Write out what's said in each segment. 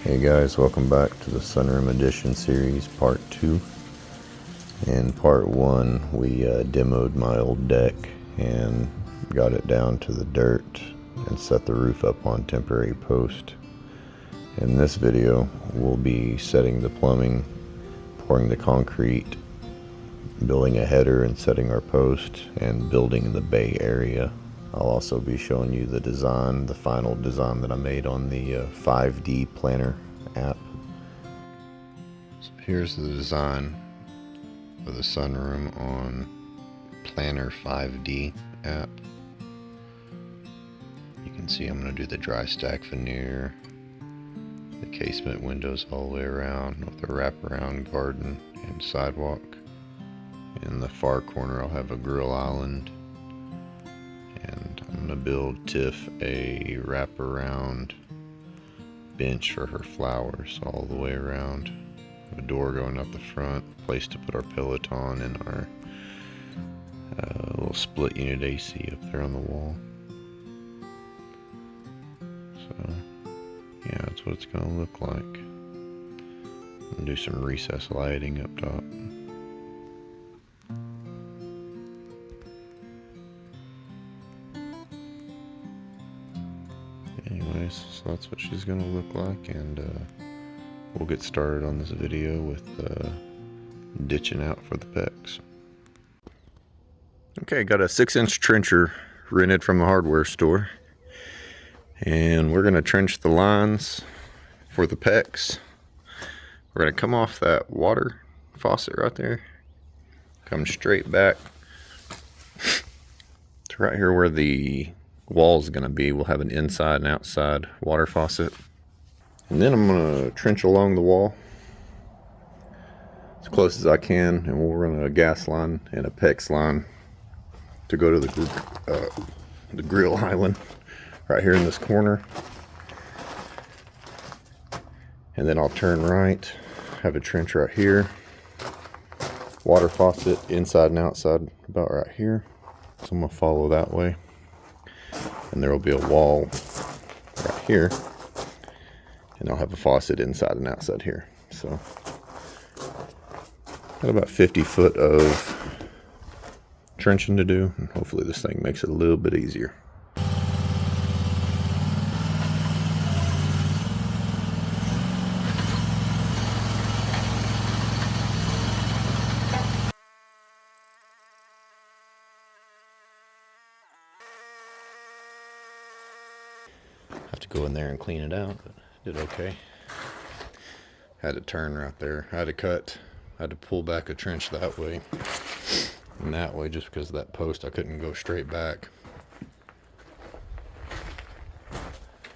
Hey guys, welcome back to the Sunroom Edition series, part 2. In part 1, we demoed my old deck and got it down to the dirt and set the roof up on temporary post. In this video, we'll be setting the plumbing, pouring the concrete, building a header and setting our post, and building the bay area. I'll also be showing you the design, the final design that I made on the 5D planner app. So here's the design for the sunroom on Planner 5D app. You can see I'm going to do the dry stack veneer, the casement windows all the way around with a wraparound garden and sidewalk. In the far corner I'll have a grill island. And I'm going to build Tiff a wraparound bench for her flowers all the way around. A door going up the front, place to put our Peloton and our little split unit AC up there on the wall. So, yeah, that's what it's going to look like. I'm going to do some recessed lighting up top. Anyways, so that's what she's gonna look like, and we'll get started on this video with ditching out for the pecs. Okay, got a 6-inch trencher rented from the hardware store, and we're gonna trench the lines for the pecs. We're gonna come off that water faucet right there, come straight back to right here where the wall is going to be. We'll have an inside and outside water faucet, and then I'm going to trench along the wall as close as I can, and we'll run a gas line and a PEX line to go to the grill island right here in this corner, and then I'll turn right, have a trench right here, water faucet inside and outside about right here. So I'm going to follow that way. And there will be a wall right here, and I'll have a faucet inside and outside here. So got about 50 foot of trenching to do, and hopefully this thing makes it a little bit easier. Have to go in there and clean it out, but did okay. Had to turn right there. Had to pull back a trench that way and that way, just because of that post. I couldn't go straight back.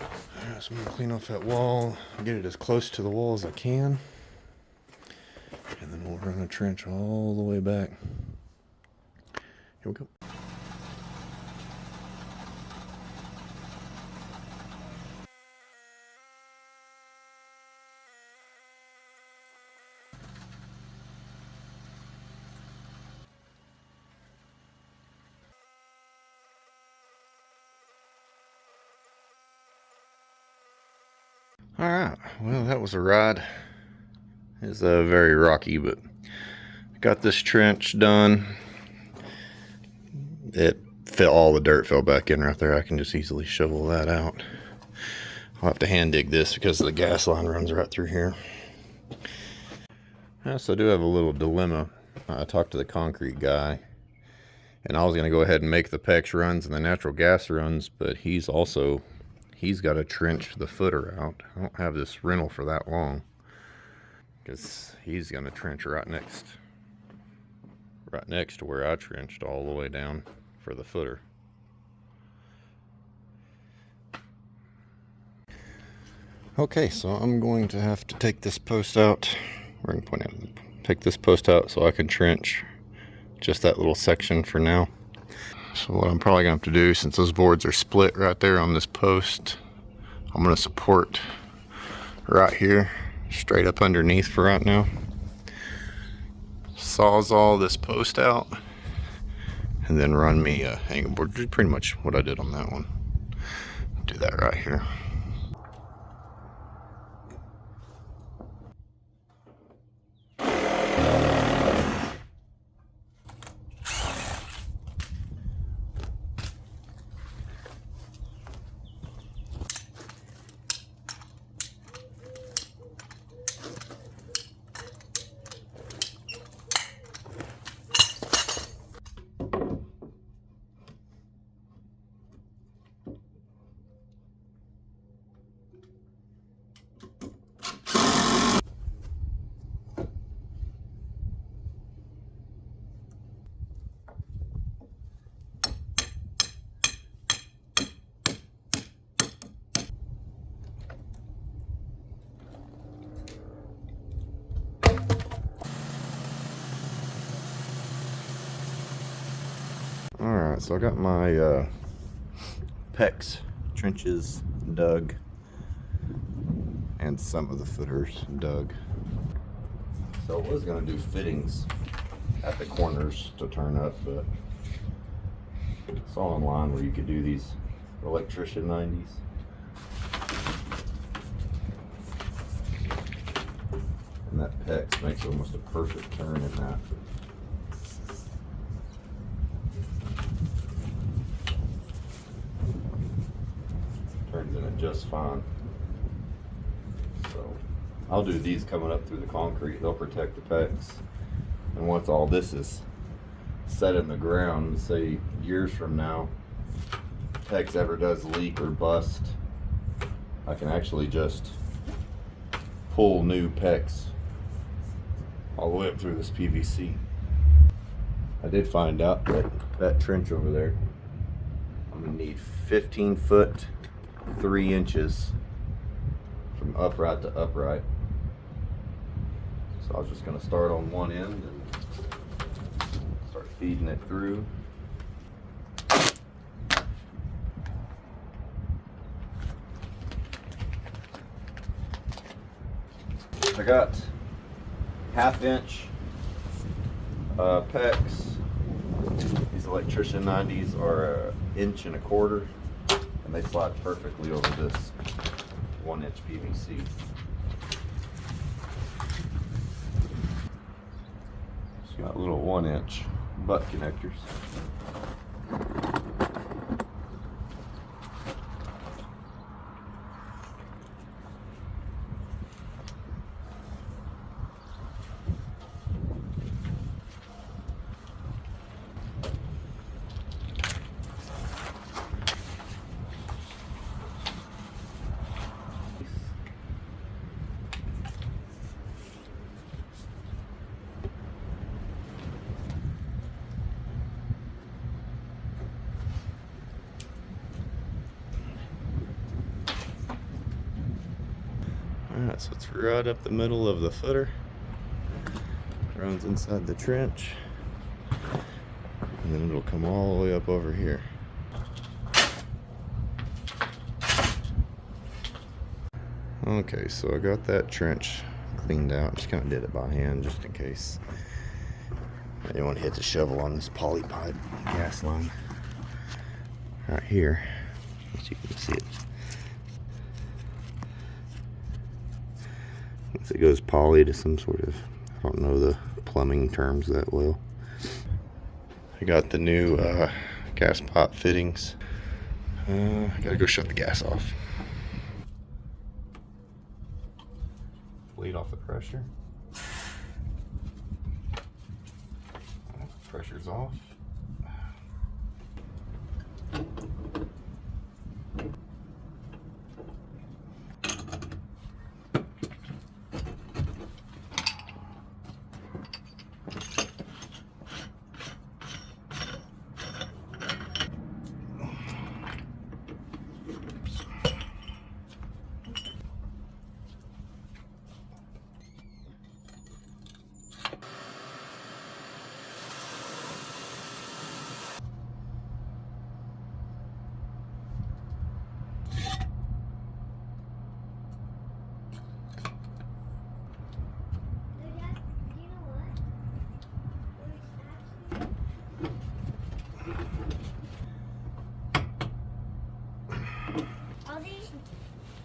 Alright, so I'm gonna clean off that wall, get it as close to the wall as I can, and then we'll run a trench all the way back. Here we go. Alright, well, that was a ride. It's very rocky, but got this trench done. All the dirt fell back in right there. I can just easily shovel that out. I'll have to hand dig this because the gas line runs right through here. So I do have a little dilemma. I talked to the concrete guy, and I was going to go ahead and make the PEX runs and the natural gas runs, but he's got to trench the footer out. I don't have this rental for that long, because he's going to trench right next to where I trenched all the way down for the footer. Okay, so I'm going to have to take this post out. We're going to point out, take this post out so I can trench just that little section for now. So what I'm probably going to have to do, since those boards are split right there on this post, I'm going to support right here, straight up underneath for right now. Sawzall this post out, and then run me a hanging board. Pretty much what I did on that one. Do that right here. Alright, so I got my PEX trenches dug and some of the footers dug. So I was going to do fittings at the corners to turn up, but I saw online where you could do these electrician 90s. And that PEX makes almost a perfect turn in that. Turns in it just fine. So I'll do these coming up through the concrete. They'll protect the PEX. And once all this is set in the ground, say years from now, PEX ever does leak or bust, I can actually just pull new PEX all the way up through this PVC. I did find out that that trench over there, I'm gonna need 15 foot 3 inches from upright to upright. So I was just gonna start on one end and start feeding it through. I got 1/2 inch PEX. These electrician 90s are 1 1/4 inch, and they slide perfectly over this 1 inch PVC. It's got little 1 inch butt connectors. Alright, so it's right up the middle of the footer. Runs inside the trench. And then it'll come all the way up over here. Okay, so I got that trench cleaned out. Just kind of did it by hand just in case anyone hits a shovel on this poly pipe gas line. Right here, as you can see it. It goes poly to some sort of, I don't know the plumbing terms that well. I got the new gas pipe fittings. I gotta go shut the gas off. Bleed off the pressure. Pressure's off.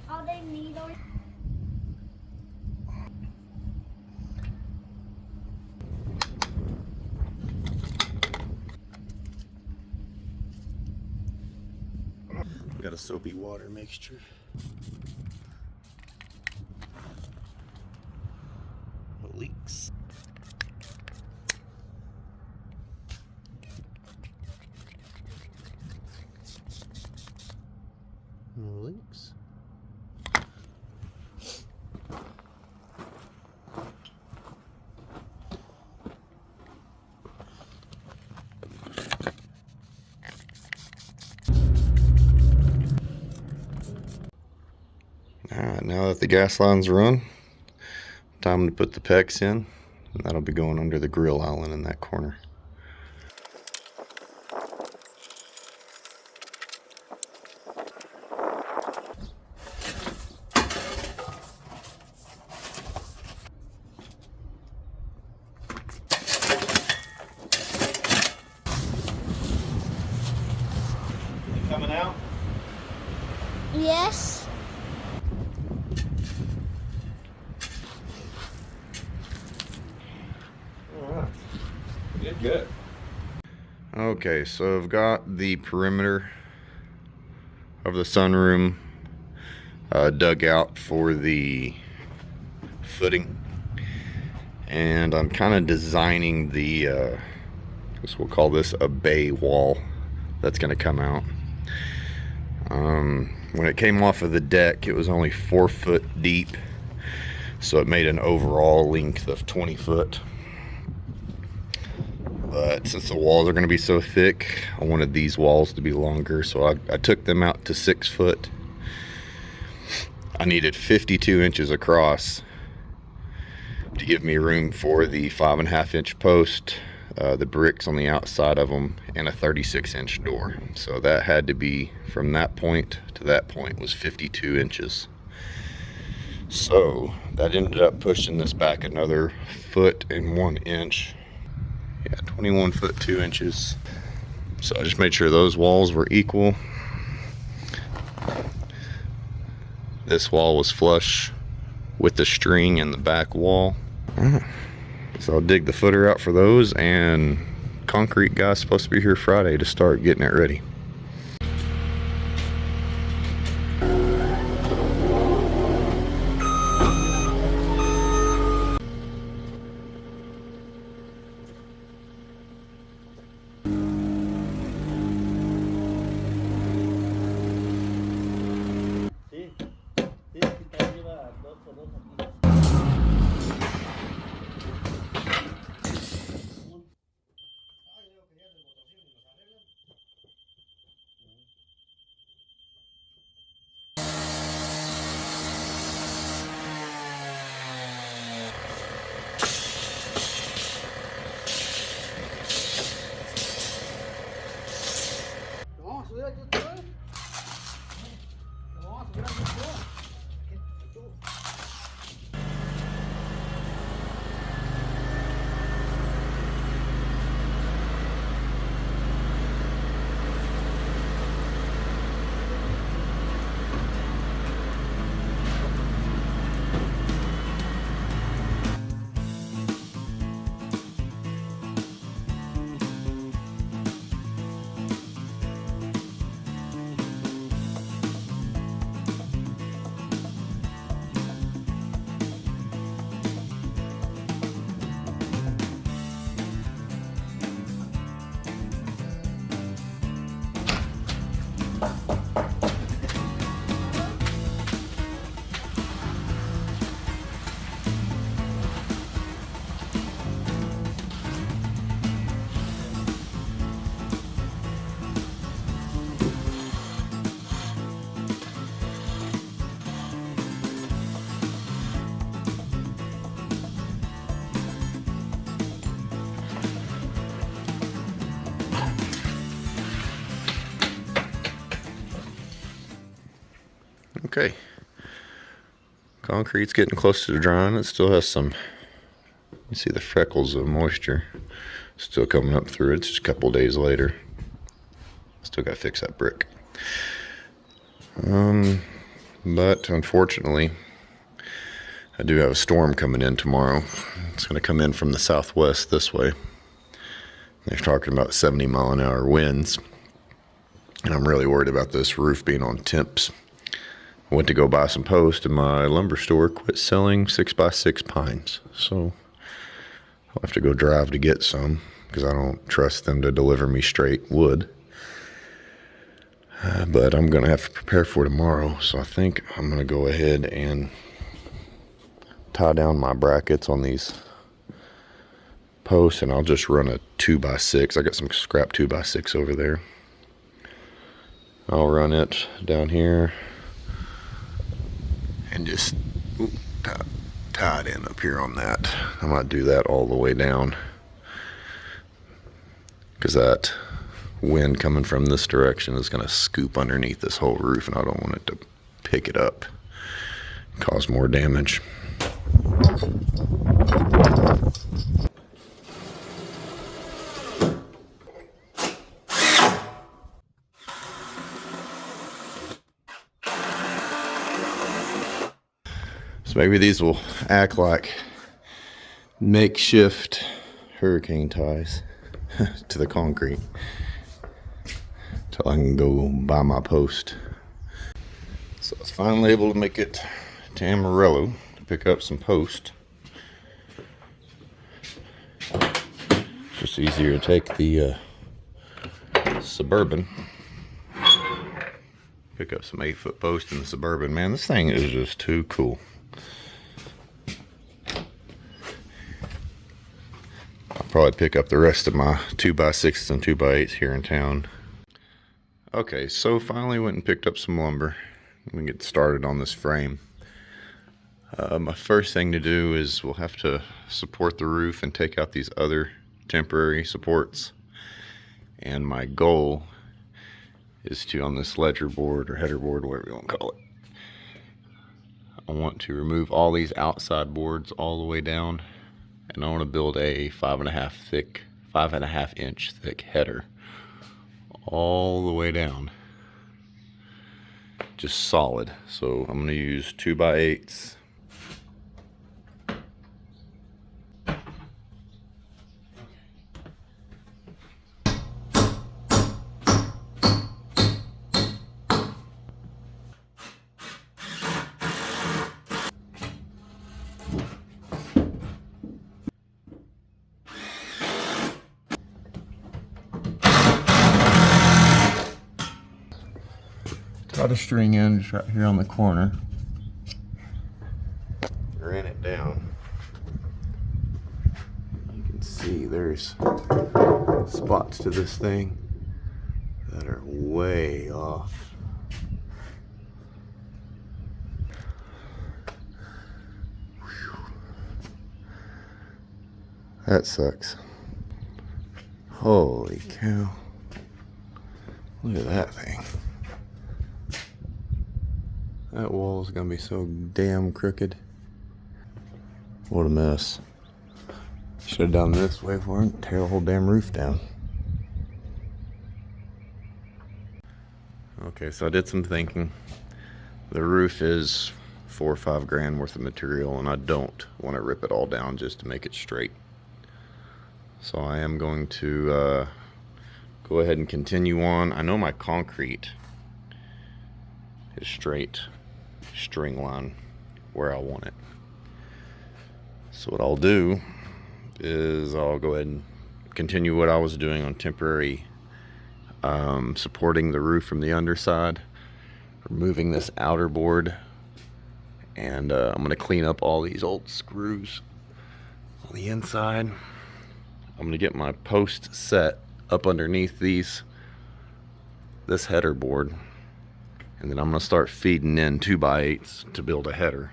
All they need on. Got a soapy water mixture. Leaks. No leaks. Alright, now that the gas line's run, time to put the PEX in, and that'll be going under the grill island in that corner. Good. Okay, so I've got the perimeter of the sunroom dug out for the footing, and I'm kind of designing the I guess we'll call this a bay wall that's going to come out. When it came off of the deck, it was only 4 foot deep, so it made an overall length of 20 foot. But since the walls are going to be so thick, I wanted these walls to be longer, so I took them out to 6 foot. I needed 52 inches across to give me room for the 5.5 inch post, the bricks on the outside of them, and a 36 inch door. So that had to be, from that point to that point was 52 inches. So that ended up pushing this back another 1.1 inch. Yeah, 21 foot 2 inches. So I just made sure those walls were equal. This wall was flush with the string in the back wall. So I'll dig the footer out for those, and concrete guy's supposed to be here Friday to start getting it ready. Okay, concrete's getting close to drying. It still has some, you see the freckles of moisture still coming up through it. It's just a couple days later. Still got to fix that brick. But unfortunately, I do have a storm coming in tomorrow. It's going to come in from the southwest this way. They're talking about 70-mile-an-hour winds, and I'm really worried about this roof being on temps. I went to go buy some posts, and my lumber store quit selling 6x6 pines. So I'll have to go drive to get some, because I don't trust them to deliver me straight wood. But I'm going to have to prepare for tomorrow. So I think I'm going to go ahead and tie down my brackets on these posts, and I'll just run a 2x6. I got some scrap 2x6 over there. I'll run it down here and just tie it in up here on that. I might do that all the way down, because that wind coming from this direction is going to scoop underneath this whole roof, and I don't want it to pick it up and cause more damage. So maybe these will act like makeshift hurricane ties. to the concrete till I can go buy my post. So I was finally able to make it to Amarillo to pick up some post. It's just easier to take the Suburban. Pick up some 8-foot post in the Suburban. Man, this thing is just too cool. I'll probably pick up the rest of my 2x6s and 2x8s here in town. Okay, so finally went and picked up some lumber. We can get started on this frame. My first thing to do is we'll have to support the roof and take out these other temporary supports. And my goal is to, on this ledger board or header board, whatever you want to call it, I want to remove all these outside boards all the way down, and I want to build a 5.5 inch thick header all the way down, just solid. So I'm going to use 2x8s. Got a string in just right here on the corner. Ran it down. You can see there's spots to this thing that are way off. Whew. That sucks. Holy cow. Look at that thing. That wall is gonna be so damn crooked. What a mess. Should have done this way for it, tear the whole damn roof down. Okay, so I did some thinking. The roof is $4 or $5 grand worth of material, and I don't want to rip it all down just to make it straight. So I am going to go ahead and continue on. I know my concrete is straight string line where I want it. So what I'll do is I'll go ahead and continue what I was doing on temporary supporting the roof from the underside, removing this outer board, and I'm going to clean up all these old screws on the inside. I'm going to get my post set up underneath this header board, and then I'm going to start feeding in 2x8s to build a header.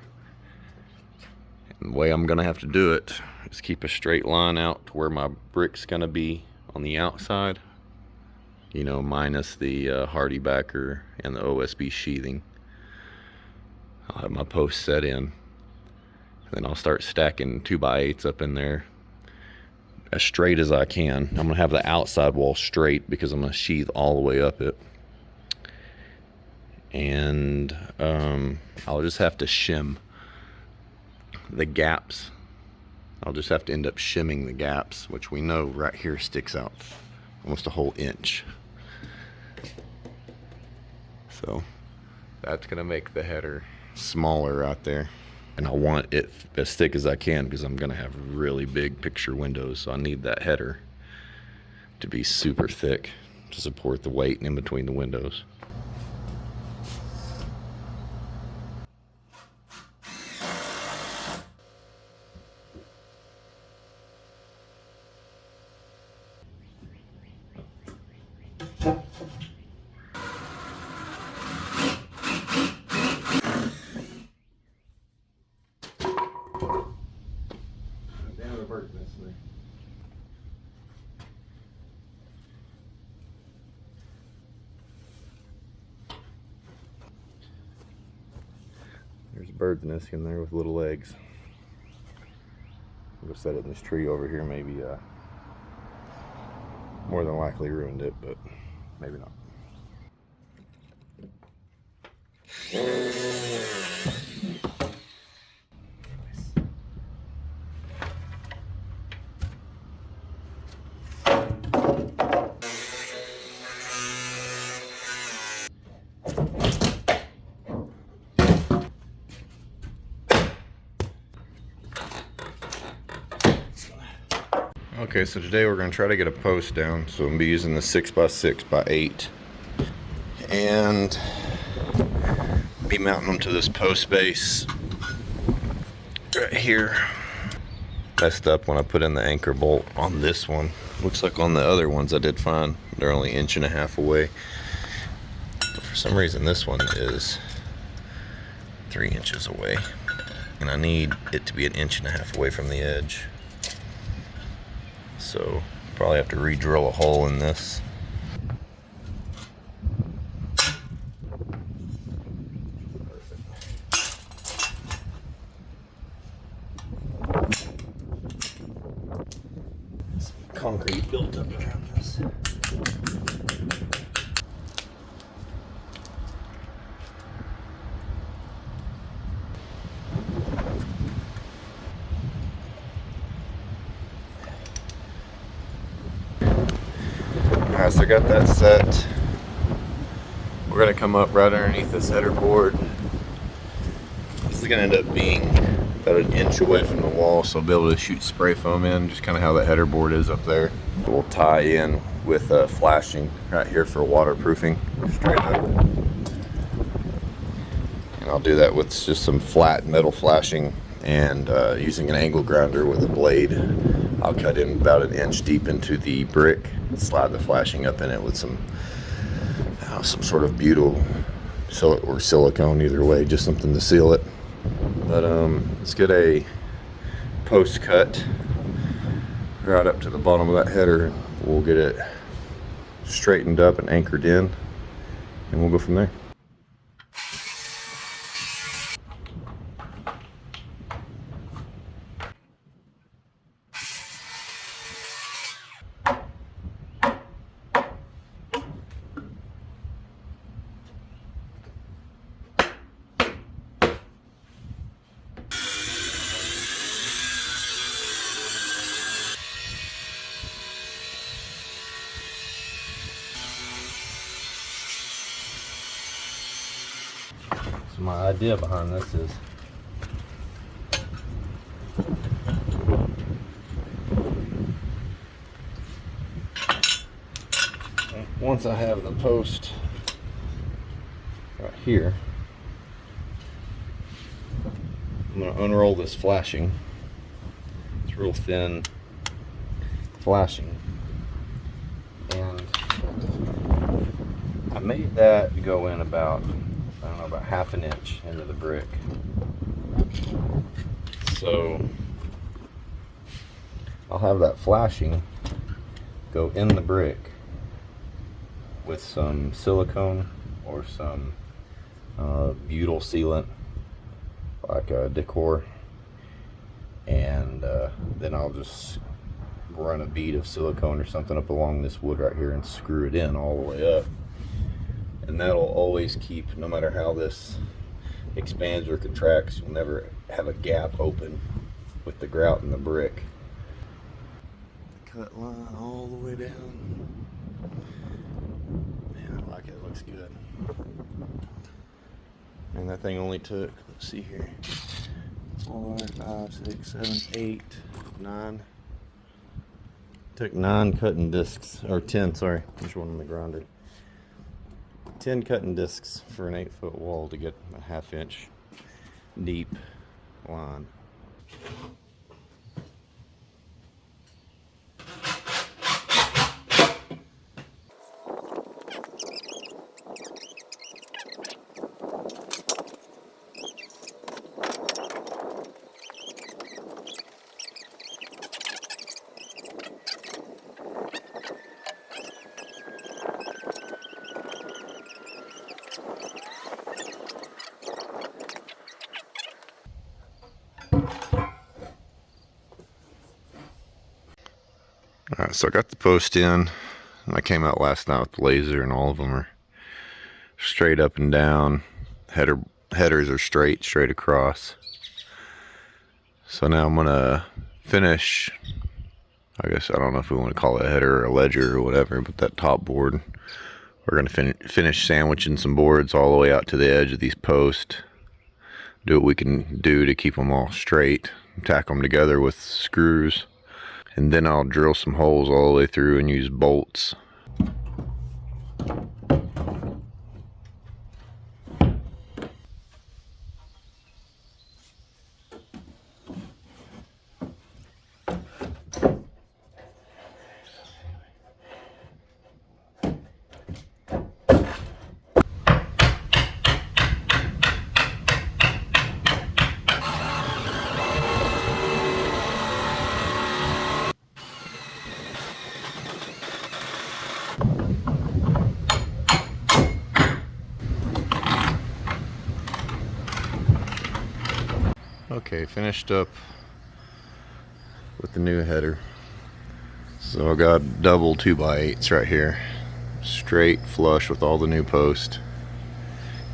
And the way I'm going to have to do it is keep a straight line out to where my brick's going to be on the outside, you know, minus the hardy backer and the OSB sheathing. I'll have my post set in, and then I'll start stacking 2x8s up in there as straight as I can. I'm going to have the outside wall straight because I'm going to sheathe all the way up it. And I'll just have to shim the gaps. I'll just have to end up shimming the gaps, which we know right here sticks out almost a whole inch. So that's gonna make the header smaller out there, and I want it as thick as I can because I'm gonna have really big picture windows, so I need that header to be super thick to support the weight in between the windows. There's a bird's nest in there with little eggs. I'm gonna set it in this tree over here. Maybe more than likely ruined it, but maybe not. Okay, so today we're going to try to get a post down. So I'm going to be using the 6x6x8 and be mounting them to this post base right here. Messed up when I put in the anchor bolt on this one. Looks like on the other ones I did fine. They're only 1.5 inches away. But for some reason this one is 3 inches away. And I need it to be 1.5 inches away from the edge. So probably have to re-drill a hole in this. Concrete built up around this. Alright, so I got that set. We're going to come up right underneath this header board. This is going to end up being about 1 inch away from the wall, so I'll be able to shoot spray foam in, just kind of how that header board is up there. We'll tie in with flashing right here for waterproofing, straight up. And I'll do that with just some flat metal flashing and using an angle grinder with a blade. I'll cut in about 1 inch deep into the brick, slide the flashing up in it with some sort of butyl or silicone, either way, just something to seal it. But let's get a post cut right up to the bottom of that header. We'll get it straightened up and anchored in, and we'll go from there. So my idea behind this is once I have the post right here, I'm going to unroll this flashing. It's real thin flashing, and I made that go in about, I don't know, about 1/2 inch into the brick. So I'll have that flashing go in the brick with some silicone or some butyl sealant, like a decor, and then I'll just run a bead of silicone or something up along this wood right here and screw it in all the way up. And that'll always keep, no matter how this expands or contracts, you'll never have a gap open with the grout in the brick. Cut line all the way down. Man, I like it, it looks good. And that thing only took, let's see here, 4, 5, 6, 7, 8, 9. Took 9 cutting discs, or 10, sorry, there's one on the grinder. 10 cutting discs for an 8-foot wall to get a 1/2 inch deep line. Alright, so I got the post in. I came out last night with the laser, and all of them are straight up and down. Headers are straight across. So now I'm gonna finish, I guess, I don't know if we want to call it a header or a ledger or whatever, but that top board, we're gonna finish sandwiching some boards all the way out to the edge of these posts. Do what we can do to keep them all straight, tack them together with screws, And then I'll drill some holes all the way through and use bolts. Okay, finished up with the new header. So I got double 2x8s right here, straight flush with all the new posts,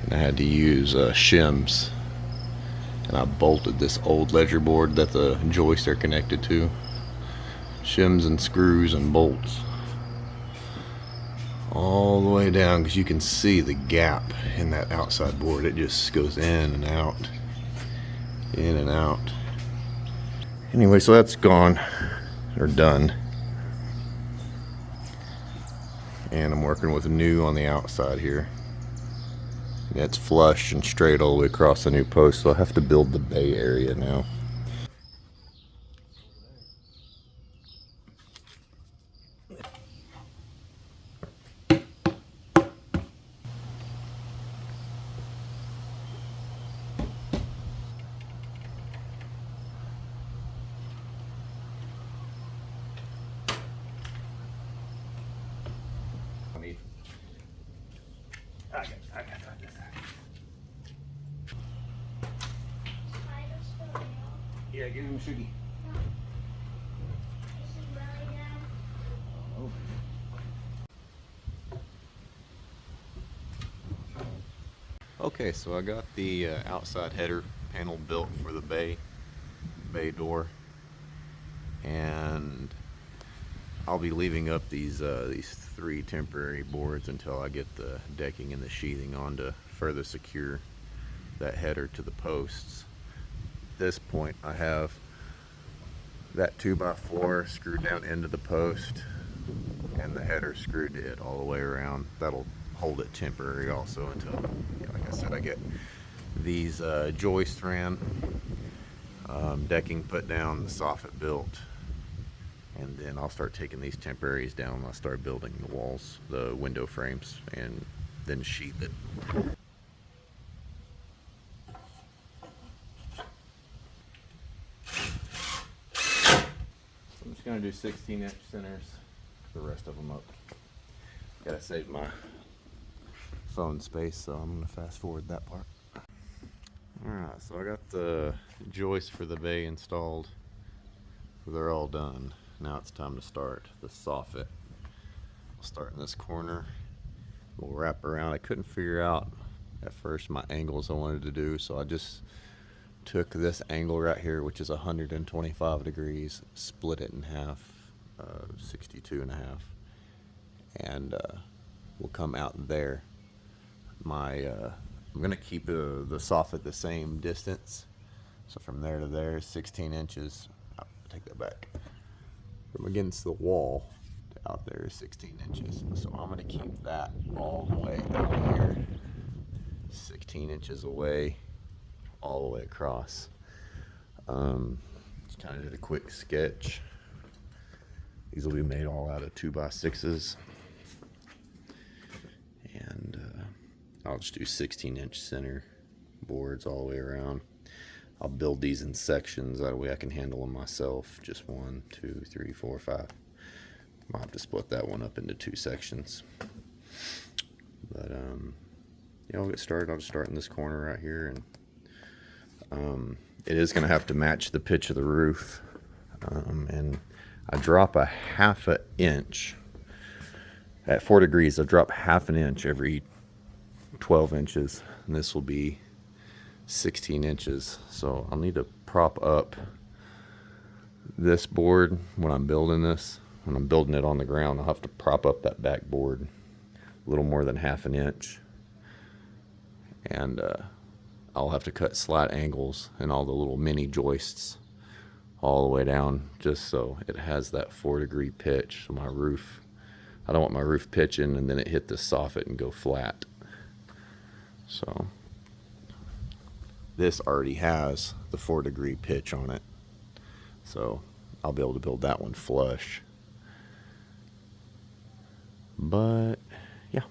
and I had to use shims, and I bolted this old ledger board that the joists are connected to. Shims and screws and bolts all the way down, because you can see the gap in that outside board. It just goes in and out, in and out. Anyway, so that's gone, or done. And I'm working with new on the outside here. And it's flush and straight all the way across the new post, so I have to build the bay area now. I got this. Yeah, give him Shuggy. Oh. Okay, so I got the outside header panel built for the bay door, and I'll be leaving up these 3 temporary boards until I get the decking and the sheathing on to further secure that header to the posts. At this point, I have that 2x4 screwed down into the post, and the header screwed to it all the way around. That'll hold it temporary also until, like I said, I get these joists ran, decking put down, the soffit built, and then I'll start taking these temporaries down. I'll start building the walls, the window frames, and then sheath it. I'm just going to do 16-inch centers, the rest of them up. Gotta save my phone space, so I'm going to fast forward that part. Alright, so I got the joists for the bay installed. They're all done. Now it's time to start the soffit. I'll start in this corner. We'll wrap around. I couldn't figure out at first my angles I wanted to do, so I just took this angle right here, which is 125 degrees, split it in half, 62 and a half, and we'll come out there. I'm gonna keep the soffit the same distance, so from there to there is 16 inches. I'll take that back. From against the wall to out there is 16 inches, so I'm gonna keep that all the way out here, 16 inches away, all the way across. Just kind of did a quick sketch. These will be made all out of 2x6s, and I'll just do 16-inch center boards all the way around. I'll build these in sections, that way I can handle them myself. Just 1, 2, 3, 4, 5. I'll have to split that one up into 2 sections. But yeah, I'll get started. I'll just start in this corner right here, and it is going to have to match the pitch of the roof. And I drop a 1/2 inch at 4 degrees. I drop 1/2 inch every 12 inches, and this will be 16 inches. So I'll need to prop up this board when I'm building this. When I'm building it on the ground, I'll have to prop up that back board a little more than 1/2 inch, and I'll have to cut slight angles and all the little mini joists all the way down, just so it has that 4-degree pitch. So my roof, I don't want my roof pitching and then it hit the soffit and go flat. So this already has the 4-degree pitch on it, so I'll be able to build that one flush. But yeah,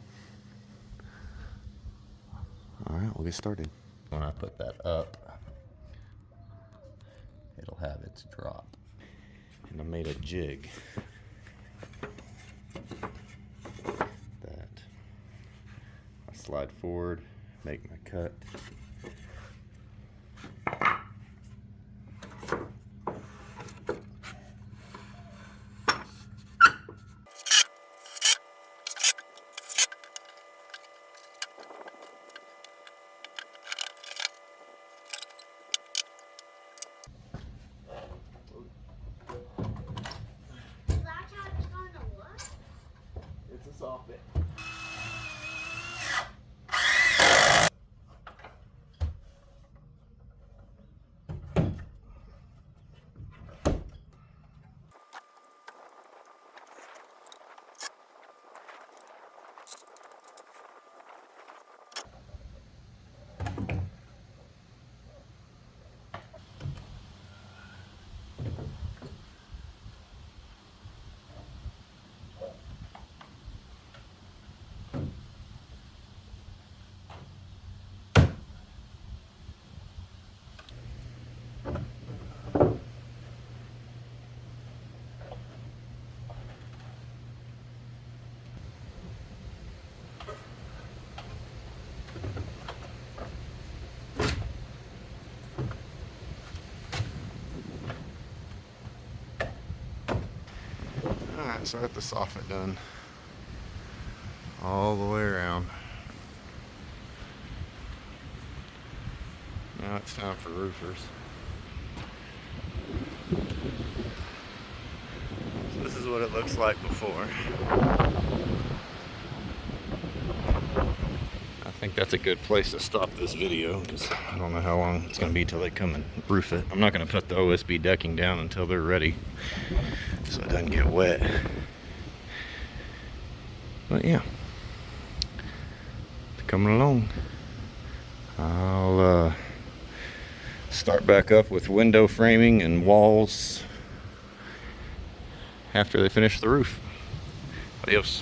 all right, we'll get started. When I put that up, it'll have its drop. And I made a jig that I slide forward, make my cut. That's how it's gonna look. It's a soffit. Alright, so I got the soffit done all the way around. Now it's time for roofers. So this is what it looks like before. I think that's a good place to stop this video, because I don't know how long it's going to be till they come and roof it. I'm not going to put the OSB decking down until they're ready, so it doesn't get wet. But yeah, it's coming along. I'll start back up with window framing and walls after they finish the roof. Adios.